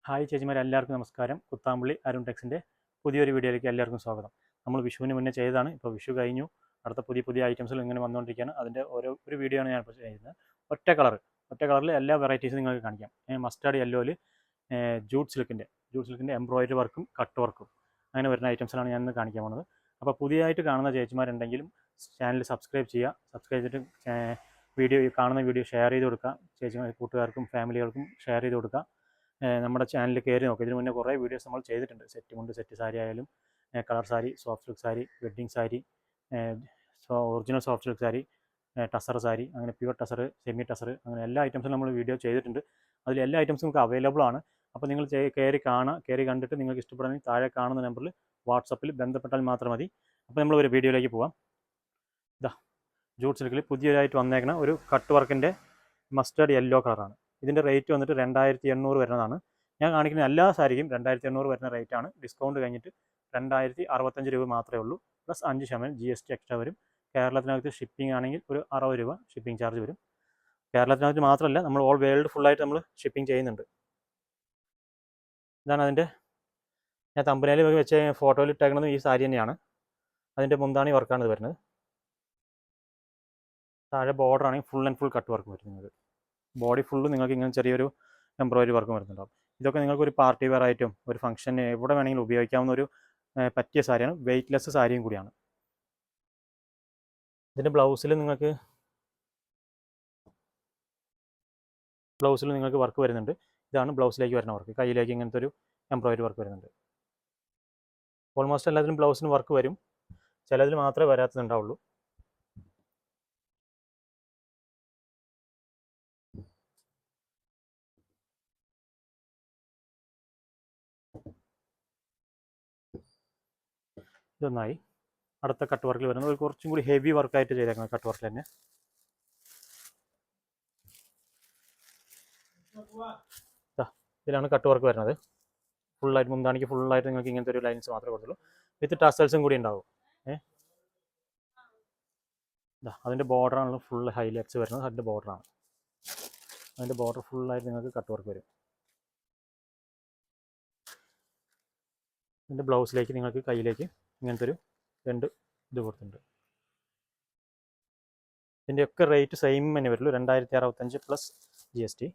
Hi ചേച്ചിമാരെ, എല്ലാവർക്കും നമസ്കാരം. കുത്താമ്പള്ളി അരുൺ ടെക്സിൻ്റെ പുതിയൊരു വീഡിയോയിലേക്ക് എല്ലാവർക്കും സ്വാഗതം. നമ്മൾ വിഷുവിന് മുന്നേ ചെയ്തതാണ്. ഇപ്പോൾ വിഷു കഴിഞ്ഞു, അടുത്ത പുതിയ ഐറ്റംസുകൾ ഇങ്ങനെ വന്നുകൊണ്ടിരിക്കുകയാണ്. അതിൻ്റെ ഒരു വീഡിയോ ആണ് ഞാനിപ്പോൾ ചെയ്യുന്നത്. ഒറ്റ കളറിൽ എല്ലാ വെറൈറ്റീസും നിങ്ങൾക്ക് കാണിക്കാം. മസ്റ്റാർഡ് യെല്ലോയിൽ ജൂട്ട് സിൽക്കിൻ്റെ എംബ്രോയിഡറി വർക്കും കട്ട് വർക്കും അങ്ങനെ വരുന്ന ഐറ്റംസിലാണ് ഞാൻ ഇന്ന് കാണിക്കാൻ പോകുന്നത്. അപ്പോൾ പുതിയതായിട്ട് കാണുന്ന ചേച്ചിമാരുണ്ടെങ്കിലും ചാനൽ സബ്സ്ക്രൈബ് ചെയ്യുക. സബ്സ്ക്രൈബ് ചെയ്തിട്ട് കാണുന്ന വീഡിയോ ഷെയർ ചെയ്ത് കൊടുക്കുക. ചേച്ചിമാർ കൂട്ടുകാർക്കും ഫാമിലികൾക്കും ഷെയർ ചെയ്ത് കൊടുക്കുക. നമ്മുടെ ചാനലിൽ കയറി നോക്കുക. ഇതിന് മുന്നേ കുറേ വീഡിയോസ് നമ്മൾ ചെയ്തിട്ടുണ്ട്. സെറ്റ് സാരി ആയാലും colour sari, soft silk sari, wedding sari, original soft silk sari, tussar sari, അങ്ങനെ പ്യുവർ ടസർ, സെമി ടസർ, അങ്ങനെ എല്ലാ ഐറ്റംസും നമ്മൾ വീഡിയോ ചെയ്തിട്ടുണ്ട്. അതിൽ എല്ലാ ഐറ്റംസും നമുക്ക് അവൈലബിൾ ആണ്. അപ്പോൾ നിങ്ങൾ കയറി കണ്ടിട്ട് നിങ്ങൾക്ക് ഇഷ്ടപ്പെടുന്നെങ്കിൽ താഴെ കാണുന്ന നമ്പറിൽ വാട്സപ്പിൽ ബന്ധപ്പെട്ടാൽ മാത്രം മതി. അപ്പോൾ നമ്മൾ ഒരു വീഡിയോയിലേക്ക് പോകാം. ഇതാ ജൂട്ട് സിൽക്കിൽ പുതിയതായിട്ട് വന്നേക്കുന്ന ഒരു കട്ട് വർക്കിൻ്റെ മസ്റ്റേർഡ് യെല്ലോ കളറാണ്. ഇതിൻ്റെ റേറ്റ് വന്നിട്ട് 2800 വരുന്നതാണ്. ഞാൻ കാണിക്കുന്ന എല്ലാ സാരിക്കും 2800 വരുന്ന റേറ്റാണ്. ഡിസ്കൗണ്ട് കഴിഞ്ഞിട്ട് 2065 രൂപ മാത്രമേ ഉള്ളൂ. പ്ലസ് 5% GST എക്സ്ട്രാ വരും. കേരളത്തിനകത്ത് ഷിപ്പിംഗ് ആണെങ്കിൽ ഒരു 60 രൂപ ഷിപ്പിംഗ് ചാർജ് വരും. കേരളത്തിനകത്ത് മാത്രമല്ല, നമ്മൾ ഓൾ വേൾഡ് ഫുള്ളായിട്ട് നമ്മൾ ഷിപ്പിംഗ് ചെയ്യുന്നുണ്ട്. ഇതാണ് അതിൻ്റെ, ഞാൻ തമ്പനയിൽ വെച്ച ഫോട്ടോയിൽ ഇട്ടേക്കുന്നത് ഈ സാരി തന്നെയാണ്. അതിൻ്റെ മുന്താണി വർക്കാണ് ഇത് വരുന്നത്. താഴെ ബോർഡർ ആണെങ്കിൽ full and full cut work വരുന്നത്. ബോഡി ഫുള്ള് നിങ്ങൾക്ക് ഇങ്ങനെ ചെറിയൊരു എംബ്രോയിഡറി വർക്ക് വരുന്നുണ്ടാവും. ഇതൊക്കെ നിങ്ങൾക്ക് ഒരു പാർട്ടി വെയർ ആയിട്ടും ഒരു ഫംഗ്ഷന് എവിടെ വേണമെങ്കിലും ഉപയോഗിക്കാവുന്ന ഒരു പറ്റിയ സാരിയാണ്. വെയ്റ്റ്ലെസ് സാരിയും കൂടിയാണ്. ഇതിൻ്റെ ബ്ലൗസിൽ നിങ്ങൾക്ക് വർക്ക് വരുന്നുണ്ട്. ഇതാണ് ബ്ലൗസിലേക്ക് വരുന്ന വർക്ക്. കയ്യിലേക്ക് ഇങ്ങനത്തെ ഒരു എംബ്രോയിഡറി വർക്ക് വരുന്നുണ്ട്. ഓൾമോസ്റ്റ് എല്ലാത്തിലും ബ്ലൗസിന് വർക്ക് വരും. ചിലതിൽ മാത്രമേ വരാത്തതുണ്ടാവുള്ളൂ. ഇതൊന്നായി. അടുത്ത കട്ട് വർക്കിൽ വരുന്നത് ഒരു കുറച്ചും കൂടി ഹെവി വർക്കായിട്ട് ചെയ്തേക്കുന്നത് കട്ട് വർക്കിൽ തന്നെ. ഇതിലാണ് കട്ട് വർക്ക് വരുന്നത്. ഫുള്ളായിട്ട് മുന്താണിക്ക് ഫുള്ളായിട്ട് നിങ്ങൾക്ക് ഇങ്ങനത്തെ ഒരു ലൈൻസ് മാത്രമേ കൊടുത്തുള്ളൂ. വിത്ത് ടസൽസും കൂടി ഉണ്ടാവും. അതിൻ്റെ ബോർഡറാണ് ഫുൾ ഹൈലൈറ്റ്സ് വരുന്നത്. അതിൻ്റെ ബോർഡറാണ്. അതിൻ്റെ ബോർഡർ ഫുള്ളായിട്ട് നിങ്ങൾക്ക് കട്ട് വർക്ക് വരും. ഇതിൻ്റെ ബ്ലൗസിലേക്ക് നിങ്ങൾക്ക് കയ്യിലേക്ക് ഇങ്ങനത്തെ ഒരു 2 ഇത് കൊടുത്തിട്ടുണ്ട്. ഇതിൻ്റെയൊക്കെ റേറ്റ് സെയിം തന്നെ വരുള്ളൂ. 2065 പ്ലസ് GST.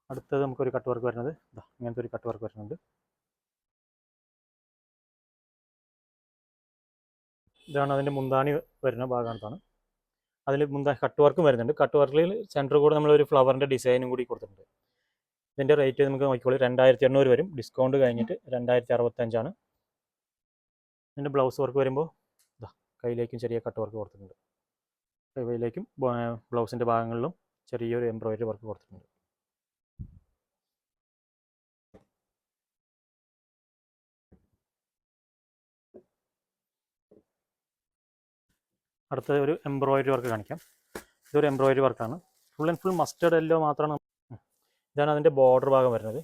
അടുത്തത് നമുക്കൊരു കട്ട് വർക്ക് വരുന്നത് ഇങ്ങനത്തെ ഒരു കട്ട് വർക്ക് വരുന്നുണ്ട്. ഇതാണ് അതിൻ്റെ മുന്താണി വരുന്ന ഭാഗത്താണ്. അതിൽ കട്ട് വർക്കും വരുന്നുണ്ട്. കട്ട് വർക്കിൽ സെൻറ്റർ കൂടെ നമ്മളൊരു ഫ്ലവറിൻ്റെ ഡിസൈനും കൂടി കൊടുത്തിട്ടുണ്ട്. ഇതിൻ്റെ റേറ്റ് നമുക്ക് നോക്കിക്കോളൂ, 2800 വരും. ഡിസ്കൗണ്ട് കഴിഞ്ഞിട്ട് 2065 ഇതിൻ്റെ ബ്ലൗസ് വർക്ക് വരുമ്പോൾ കയ്യിലേക്കും ചെറിയ കട്ട് വർക്ക് കൊടുത്തിട്ടുണ്ട്. കൈയിലേക്കും ബ്ലൗസിൻ്റെ ഭാഗങ്ങളിലും ചെറിയൊരു എംബ്രോയിഡറി വർക്ക് കൊടുത്തിട്ടുണ്ട്. അടുത്ത ഒരു എംബ്രോയിഡറി വർക്ക് കാണിക്കാം. ഇതൊരു എംബ്രോയിഡറി വർക്കാണ്. Full and full mustard yellow മാത്രമാണ്. ഇതാണ് അതിൻ്റെ ബോർഡർ ഭാഗം വരുന്നത്.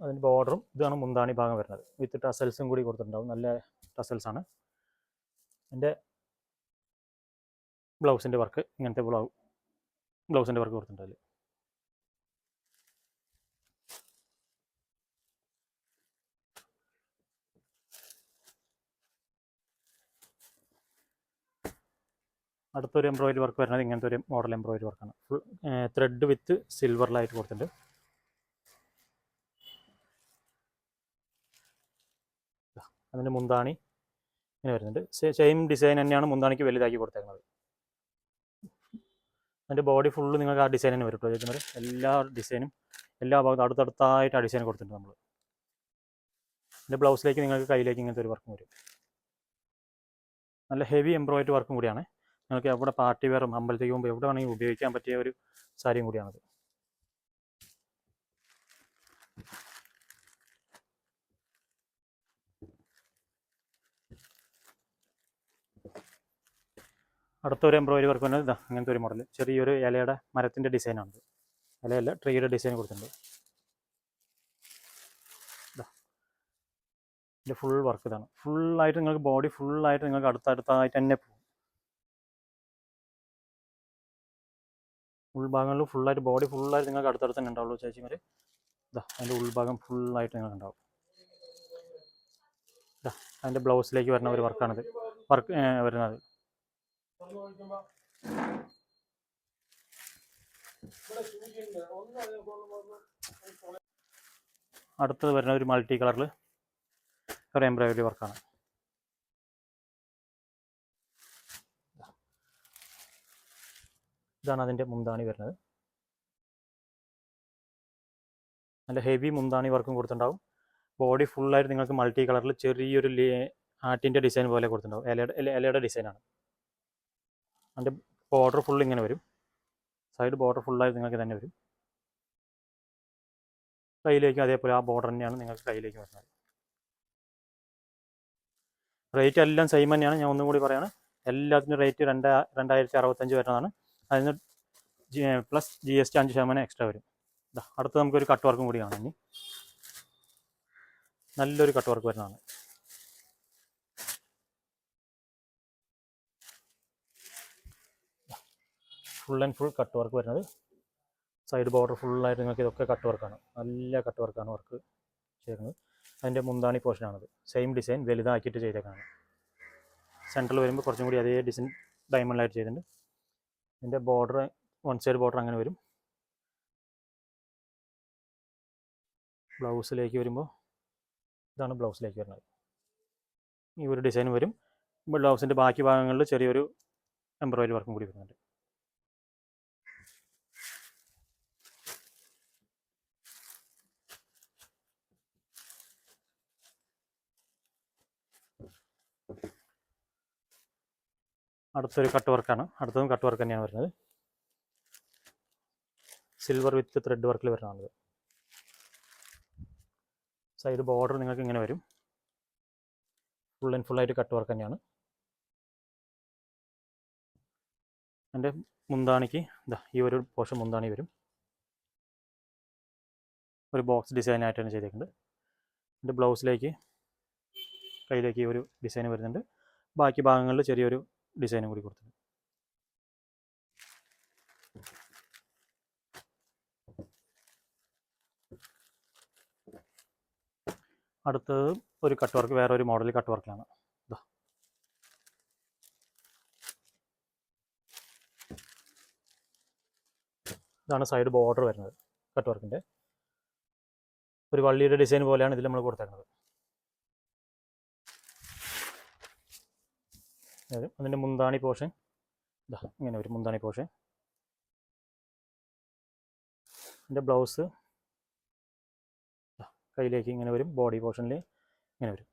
അതിൻ്റെ ബോർഡറും ഇതാണ് മുന്താണി ഭാഗം വരുന്നത്. വിത്ത് ടസൽസും കൂടി കൊടുത്തിട്ടുണ്ടാവും. നല്ല ടസൽസാണ്. എൻ്റെ ബ്ലൗസിൻ്റെ വർക്ക് ഇങ്ങനത്തെ ബ്ലൗസിൻ്റെ വർക്ക് കൊടുത്തിട്ടുണ്ട്. അടുത്തൊരു എംബ്രോയിഡറി വർക്ക് വരുന്നത് ഇങ്ങനത്തെ ഒരു മോഡൽ എംബ്രോയിഡറി വർക്കാണ്. ഫുൾ ത്രെഡ് വിത്ത് സിൽവറിലായിട്ട് കൊടുത്തിട്ടുണ്ട്. അതിൻ്റെ മുന്താണി ഇങ്ങനെ വരുന്നുണ്ട്. സെയിം ഡിസൈൻ തന്നെയാണ് മുന്താണിക്ക് വലുതാക്കി കൊടുത്തേക്കുന്നത്. അതിൻ്റെ ബോഡി ഫുള്ള് നിങ്ങൾക്ക് ആ ഡിസൈൻ തന്നെ വരും. ചേച്ചിമാർ എല്ലാ ഡിസൈനും എല്ലാ ഭാഗത്തും അടുത്തടുത്തായിട്ട് ആ ഡിസൈൻ കൊടുത്തിട്ടുണ്ട് നമ്മൾ. എൻ്റെ ബ്ലൗസിലേക്ക് നിങ്ങൾക്ക് കയ്യിലേക്ക് ഇങ്ങനത്തെ ഒരു വർക്കും വരും. നല്ല ഹെവി എംബ്രോയിഡറി വർക്കും കൂടിയാണ്. നിങ്ങൾക്ക് എവിടെ പാർട്ടി വെയറും അമ്പലത്തേക്ക് പോകുമ്പോൾ എവിടെ വേണമെങ്കിൽ ഉപയോഗിക്കാൻ പറ്റിയ ഒരു സാരിയും കൂടിയാണത്. അടുത്തൊരു എംബ്രോയിഡറി വർക്ക് വരുന്നത് ഇങ്ങനത്തെ ഒരു മോഡൽ, ചെറിയൊരു ഇലയുടെ മരത്തിൻ്റെ ഡിസൈനാണ്. ഇലയല്ല, ട്രീയുടെ ഡിസൈൻ കൊടുത്തിട്ടുണ്ട്. ഇതിൻ്റെ ഫുൾ വർക്ക് ഇതാണ്. ഫുള്ളായിട്ട് നിങ്ങൾക്ക് ബോഡി ഫുള്ളായിട്ട് നിങ്ങൾക്ക് അടുത്തടുത്തായിട്ട് തന്നെ പോകും. ഉൾഭാഗങ്ങളിൽ ഫുള്ളായിട്ട് ബോഡി ഫുള്ളായിട്ട് നിങ്ങൾക്ക് അടുത്തടുത്ത് തന്നെ ഉണ്ടാവുള്ളൂ ചേച്ചിമാർ. അതിൻ്റെ ഉൾഭാഗം ഫുള്ളായിട്ട് നിങ്ങൾക്ക് ഉണ്ടാവും. അതിൻ്റെ ബ്ലൗസിലേക്ക് വരുന്ന ഒരു വർക്കാണിത്, വർക്ക് വരുന്നത്. അടുത്തത് വരുന്ന ഒരു മൾട്ടി കളറിൽ ഒരു എംബ്രോയിഡറി വർക്കാണ്. ഇതാണ് അതിൻ്റെ മുന്താണി വരുന്നത്. നല്ല ഹെവി മുന്താണി വർക്കും കൊടുത്തിട്ടുണ്ടാവും. ബോഡി ഫുള്ളായിട്ട് നിങ്ങൾക്ക് മൾട്ടി കളറിൽ ചെറിയൊരു ആർട്ടിൻ്റെ ഡിസൈൻ പോലെ കൊടുത്തിട്ടുണ്ടാവും. ഇലയുടെ ഡിസൈനാണ്. അതിൻ്റെ ബോർഡർ ഫുൾ ഇങ്ങനെ വരും. സൈഡ് ബോർഡർ ഫുള്ളായിട്ട് നിങ്ങൾക്ക് തന്നെ വരും. കയ്യിലേക്ക് അതേപോലെ ആ ബോർഡർ തന്നെയാണ് നിങ്ങൾക്ക് കയ്യിലേക്ക് വരുന്നത്. റേറ്റ് എല്ലാം സെയിം തന്നെയാണ്. ഞാൻ ഒന്നും കൂടി പറയാണ്, എല്ലാത്തിനും റേറ്റ് 2065 വരുന്നതാണ്. അതിന് പ്ലസ് GST 5% എക്സ്ട്രാ വരും. അടുത്ത് നമുക്കൊരു കട്ട് വർക്കും കൂടി കാണാം. ഇനി നല്ലൊരു കട്ട് വർക്ക് വരുന്നതാണ്. Full and full cut work വരുന്നത്. സൈഡ് ബോർഡർ ഫുള്ളായിട്ട് നിങ്ങൾക്ക് ഇതൊക്കെ കട്ട് വർക്കാണ്. നല്ല കട്ട് വർക്കാണ് വർക്ക് ചെയ്യുന്നത്. അതിൻ്റെ മുന്താണി പോർഷനാണത്. Same design വലുതാക്കിയിട്ട് ചെയ്തേക്കാണ്. സെൻറ്ററിൽ വരുമ്പോൾ കുറച്ചും കൂടി അതേ ഡിസൈൻ ഡയമണ്ടിലായിട്ട് ചെയ്തിട്ടുണ്ട്. ഇതിൻ്റെ ബോർഡർ വൺ സൈഡ് ബോർഡർ അങ്ങനെ വരും. ബ്ലൗസിലേക്ക് വരുമ്പോൾ ഇതാണ് ബ്ലൗസിലേക്ക് വരുന്നത്. ഈ ഒരു ഡിസൈൻ വരും. ബ്ലൗസിൻ്റെ ബാക്കി ഭാഗങ്ങളിൽ ചെറിയൊരു എംബ്രോയിഡറി വർക്കും കൂടി വരുന്നുണ്ട്. അടുത്തൊരു കട്ട് വർക്കാണ്. അടുത്തതും കട്ട് വർക്ക് തന്നെയാണ് വരുന്നത്. സിൽവർ വിത്ത് ത്രെഡ് വർക്കിൽ വരുന്നതാണിത്. സൈഡ് ബോർഡർ നിങ്ങൾക്ക് ഇങ്ങനെ വരും. ഫുൾ ആൻഡ് ഫുള്ളായിട്ട് കട്ട് വർക്ക് തന്നെയാണ്. എൻ്റെ മുന്താണിക്ക് ഈ ഒരു പോർഷൻ മുന്താണി വരും. ഒരു ബോക്സ് ഡിസൈനായിട്ടാണ് ചെയ്തേക്കുന്നത്. എൻ്റെ ബ്ലൗസിലേക്ക് കയ്യിലേക്ക് ഈ ഒരു ഡിസൈൻ വരുന്നുണ്ട്. ബാക്കി ഭാഗങ്ങളിൽ ചെറിയൊരു ഡിസൈനും കൂടി കൊടുത്തിട്ടുണ്ട്. അടുത്തത് ഒരു കട്ട് വർക്ക്, വേറെ ഒരു മോഡൽ കട്ട് വർക്കിലാണ്. ഇതാണ് സൈഡ് ബോർഡർ വരുന്നത്. കട്ട് വർക്കിൻ്റെ ഒരു വള്ളിയുടെ ഡിസൈൻ പോലെയാണ് ഇതിൽ നമ്മൾ കൊടുത്തേക്കുന്നത്. അതിൻ്റെ മുന്താണി പോർഷൻ ഇങ്ങനെ ഒരു മുന്താണി പോർഷൻ. എൻ്റെ ബ്ലൗസ് കയ്യിലേക്ക് ഇങ്ങനെ വരും. ബോഡി പോർഷനിൽ ഇങ്ങനെ വരും.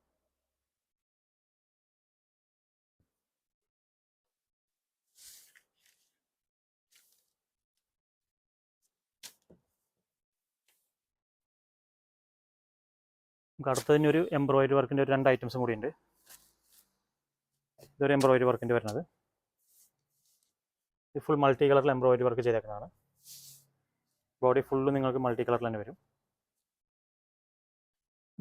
നമുക്ക് അടുത്തതിന് ഒരു എംബ്രോയിഡറി വർക്കിൻ്റെ ഒരു 2 ഐറ്റംസും കൂടി ഉണ്ട്. ഇതൊരു എംബ്രോയിഡറി വർക്കിൻ്റെ വരുന്നത്. ഇത് ഫുൾ മൾട്ടി കളറിൽ എംബ്രോയിഡറി വർക്ക് ചെയ്തേക്കുന്നതാണ്. ബോഡി ഫുള്ള് നിങ്ങൾക്ക് മൾട്ടി കളറിൽ തന്നെ വരും.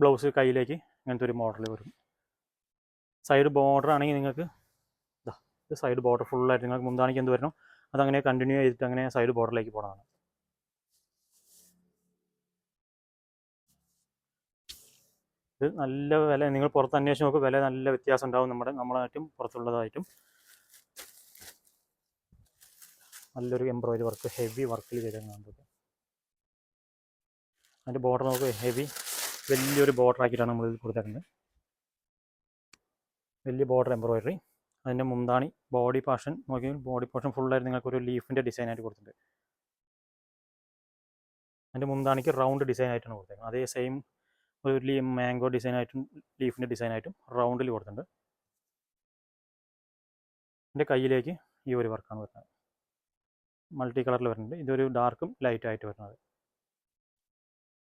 ബ്ലൗസ് കയ്യിലേക്ക് ഇങ്ങനത്തെ ഒരു മോഡൽ വരും. സൈഡ് ബോർഡർ ആണെങ്കിൽ നിങ്ങൾക്ക് ഇത് സൈഡ് ബോർഡർ ഫുള്ളായിട്ട് നിങ്ങൾക്ക് മുന്താണിക്ക് എന്ത് വരണം അതങ്ങനെ കണ്ടിന്യൂ ചെയ്തിട്ട് അങ്ങനെ സൈഡ് ബോർഡറിലേക്ക് പോകണതാണ്. ഇത് നല്ല വില, നിങ്ങൾ പുറത്ത് അന്വേഷിച്ച് നോക്കുക, വില നല്ല വ്യത്യാസം ഉണ്ടാവും നമ്മളായിട്ടും പുറത്തുള്ളതായിട്ടും. നല്ലൊരു എംബ്രോയിഡറി വർക്ക്, ഹെവി വർക്കിൽ ചെയ്തേക്കുന്നത്. അതിൻ്റെ ബോർഡർ നമുക്ക് ഹെവി വലിയൊരു ബോർഡർ ആക്കിയിട്ടാണ് നമ്മൾ ഇത് കൊടുത്തേക്കുന്നത്. വലിയ ബോർഡർ എംബ്രോയിഡറി. അതിൻ്റെ മുന്താണി ബോഡി പോർഷൻ നോക്കിയാൽ ബോഡി പോർഷൻ ഫുള്ളായിട്ട് നിങ്ങൾക്കൊരു ലീഫിൻ്റെ ഡിസൈനായിട്ട് കൊടുത്തിട്ടുണ്ട്. അതിൻ്റെ മുന്താണിക്ക് റൗണ്ട് ഡിസൈനായിട്ടാണ് കൊടുത്തേക്കുന്നത്. അതേ സെയിം ഒരു മാംഗോ ഡിസൈനായിട്ടും ലീഫിൻ്റെ ഡിസൈനായിട്ടും റൗണ്ടിൽ കൊടുത്തിട്ടുണ്ട്. എൻ്റെ കയ്യിലേക്ക് ഈ ഒരു വർക്കാണ് വരുന്നത്. മൾട്ടി കളറിൽ വരുന്നുണ്ട്. ഇതൊരു ഡാർക്കും ലൈറ്റായിട്ട് വരുന്നത്.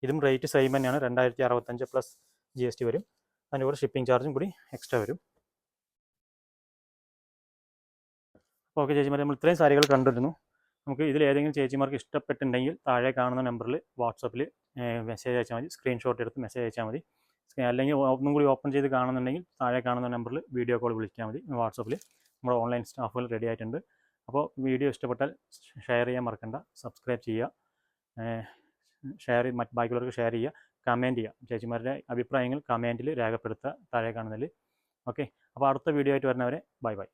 ഇതും റേറ്റ് സെയിം തന്നെയാണ്. 2065 പ്ലസ് GST വരും. അതിൻ്റെ കൂടെ ഷിപ്പിംഗ് ചാർജും കൂടി എക്സ്ട്രാ വരും. ഓക്കെ ചേച്ചിമാരെ, നമ്മൾ ഇത്രയും സാരികൾ കണ്ടിരുന്നു. നമുക്ക് ഇതിൽ ഏതെങ്കിലും ചേച്ചിമാർക്ക് ഇഷ്ടപ്പെട്ടിട്ടുണ്ടെങ്കിൽ താഴെ കാണുന്ന നമ്പറിൽ വാട്സപ്പിൽ മെസ്സേജ് അയച്ചാൽ മതി, സ്ക്രീൻഷോട്ട് എടുത്ത് മെസ്സേജ് അയച്ചാൽ മതി. അല്ലെങ്കിൽ ഒന്നും കൂടി ഓപ്പൺ ചെയ്ത് കാണുന്നുണ്ടെങ്കിൽ താഴെ കാണുന്ന നമ്പറിൽ വീഡിയോ കോൾ വിളിച്ചാൽ മതി. വാട്സപ്പിൽ നമ്മുടെ ഓൺലൈൻ സ്റ്റാഫുകൾ റെഡി ആയിട്ടുണ്ട്. അപ്പോൾ വീഡിയോ ഇഷ്ടപ്പെട്ടാൽ ഷെയർ ചെയ്യാൻ മറക്കണ്ട, സബ്സ്ക്രൈബ് ചെയ്യുക, ബാക്കിയുള്ളവർക്ക് ഷെയർ ചെയ്യുക, കമൻറ്റ് ചെയ്യുക. ചേച്ചിമാരുടെ അഭിപ്രായങ്ങൾ കമൻറ്റിൽ രേഖപ്പെടുത്തുക താഴെ കാണുന്നതിൽ. ഓക്കെ, അപ്പോൾ അടുത്ത വീഡിയോ ആയിട്ട് വരുന്നവരെ ബൈ ബൈ.